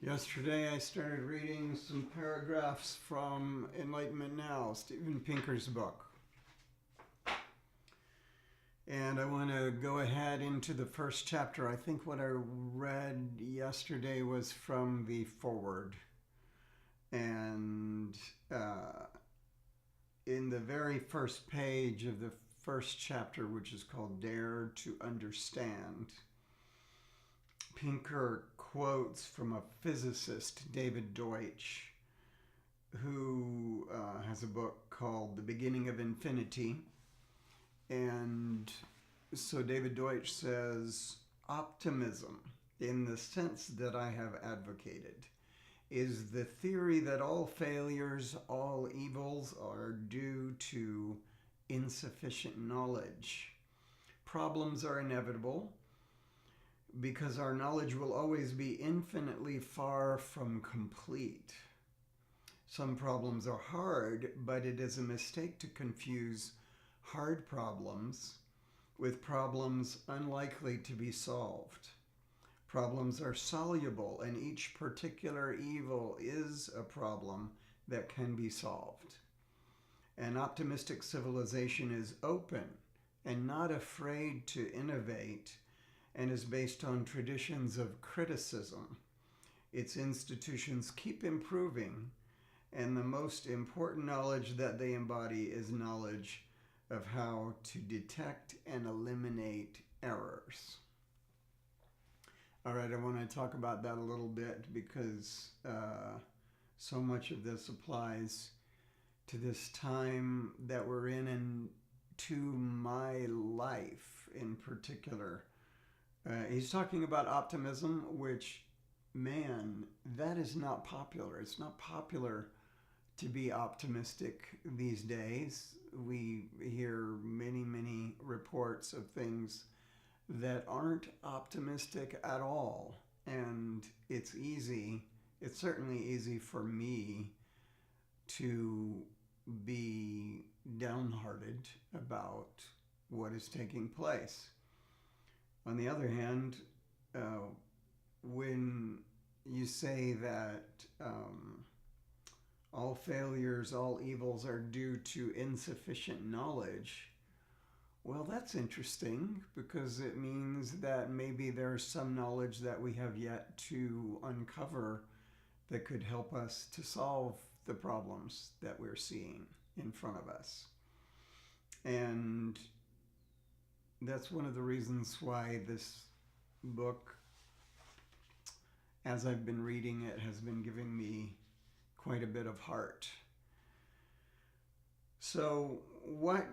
Yesterday I started reading some paragraphs from Enlightenment Now, Steven Pinker's book. And I want to go ahead into the first chapter. I think what I read yesterday was from the foreword. And in the very first page of the first chapter, which is called Dare to Understand, Pinker quotes from a physicist, David Deutsch, who has a book called The Beginning of Infinity. And so David Deutsch says, optimism, in the sense that I have advocated, is the theory that all failures, all evils are due to insufficient knowledge. Problems are inevitable, because our knowledge will always be infinitely far from complete. Some problems are hard, but it is a mistake to confuse hard problems with problems unlikely to be solved. Problems are soluble, and each particular evil is a problem that can be solved. An optimistic civilization is open and not afraid to innovate, and is based on traditions of criticism. Its institutions keep improving, and the most important knowledge that they embody is knowledge of how to detect and eliminate errors. All right, I want to talk about that a little bit because so much of this applies to this time that we're in and to my life in particular. He's talking about optimism, which, man, that is not popular. It's not popular to be optimistic these days. We hear many reports of things that aren't optimistic at all. And it's certainly easy for me to be downhearted about what is taking place. On the other hand, when you say that all failures, all evils are due to insufficient knowledge, well, that's interesting because it means that maybe there's some knowledge that we have yet to uncover that could help us to solve the problems that we're seeing in front of us. And that's one of the reasons why this book, as I've been reading it, has been giving me quite a bit of heart. So what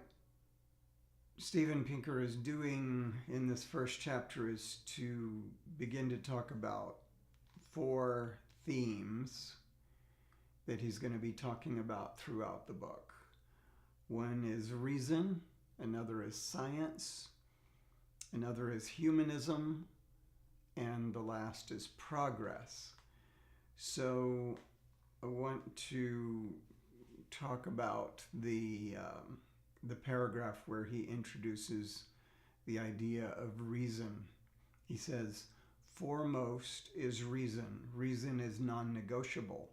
Steven Pinker is doing in this first chapter is to begin to talk about 4 themes that he's going to be talking about throughout the book. One is reason, another is science, another is humanism, and the last is progress. So I want to talk about the paragraph where he introduces the idea of reason. He says, foremost is reason. Reason is non-negotiable.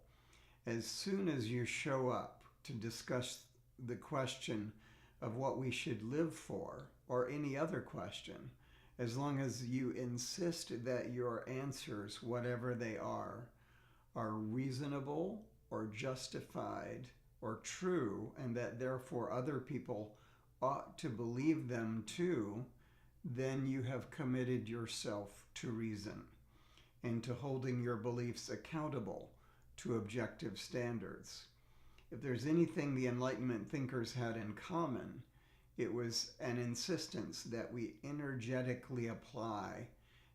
As soon as you show up to discuss the question of what we should live for, or any other question, as long as you insist that your answers, whatever they are reasonable or justified or true, and that therefore other people ought to believe them too, then you have committed yourself to reason and to holding your beliefs accountable to objective standards. If there's anything the Enlightenment thinkers had in common, it was an insistence that we energetically apply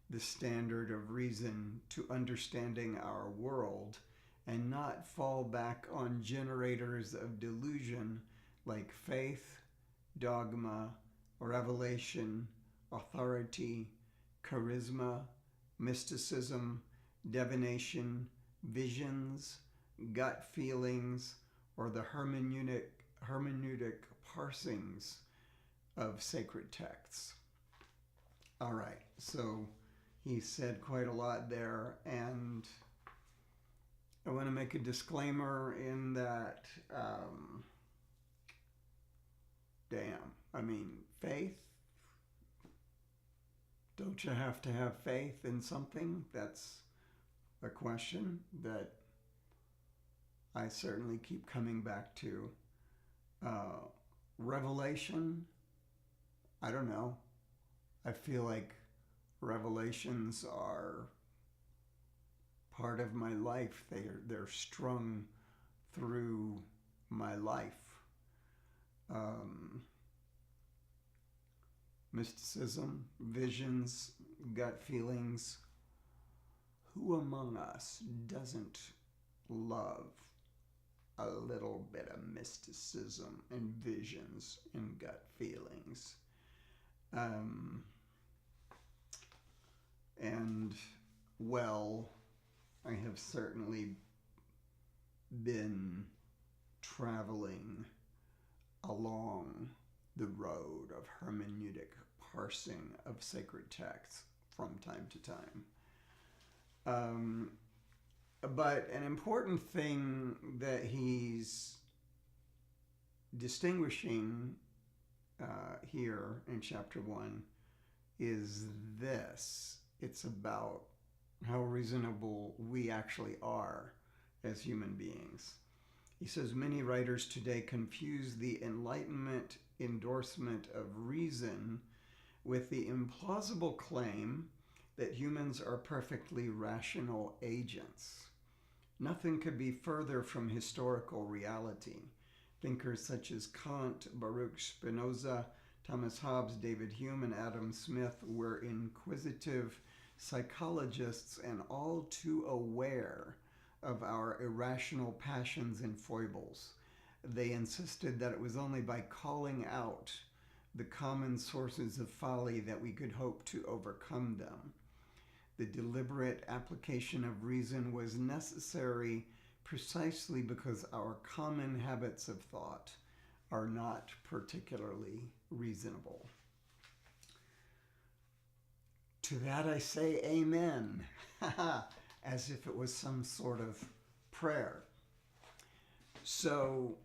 the standard of reason to understanding our world and not fall back on generators of delusion like faith, dogma, revelation, authority, charisma, mysticism, divination, visions, gut feelings, or the hermeneutic parsings of sacred texts. All right, so he said quite a lot there, and I want to make a disclaimer in that, faith. Don't you have to have faith in something? That's a question that I certainly keep coming back to. Revelation, I don't know. I feel like revelations are part of my life. They're strung through my life. Mysticism, visions, gut feelings. Who among us doesn't love a little bit of mysticism and visions and gut feelings? And, well, I have certainly been traveling along the road of hermeneutic parsing of sacred texts from time to time. But an important thing that he's distinguishing here in chapter 1 is this. It's about how reasonable we actually are as human beings. He says, many writers today confuse the Enlightenment endorsement of reason with the implausible claim that humans are perfectly rational agents. Nothing could be further from historical reality. Thinkers such as Kant, Baruch Spinoza, Thomas Hobbes, David Hume, and Adam Smith were inquisitive psychologists and all too aware of our irrational passions and foibles. They insisted that it was only by calling out the common sources of folly that we could hope to overcome them. The deliberate application of reason was necessary precisely because our common habits of thought are not particularly reasonable. To that I say amen, as if it was some sort of prayer. So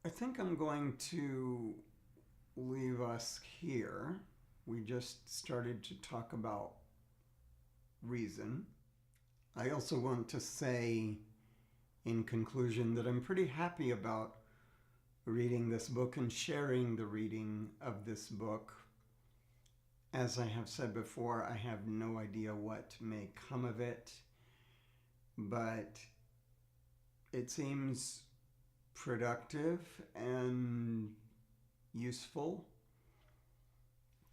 I think I'm going to leave us here. We just started to talk about reason. I also want to say in conclusion that I'm pretty happy about reading this book and sharing the reading of this book. As I have said before, I have no idea what may come of it, but it seems productive and useful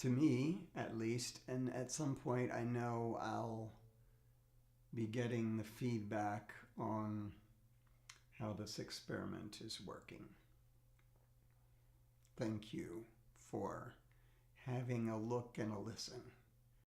to me, at least, and at some point I know I'll be getting the feedback on how this experiment is working. Thank you for having a look and a listen.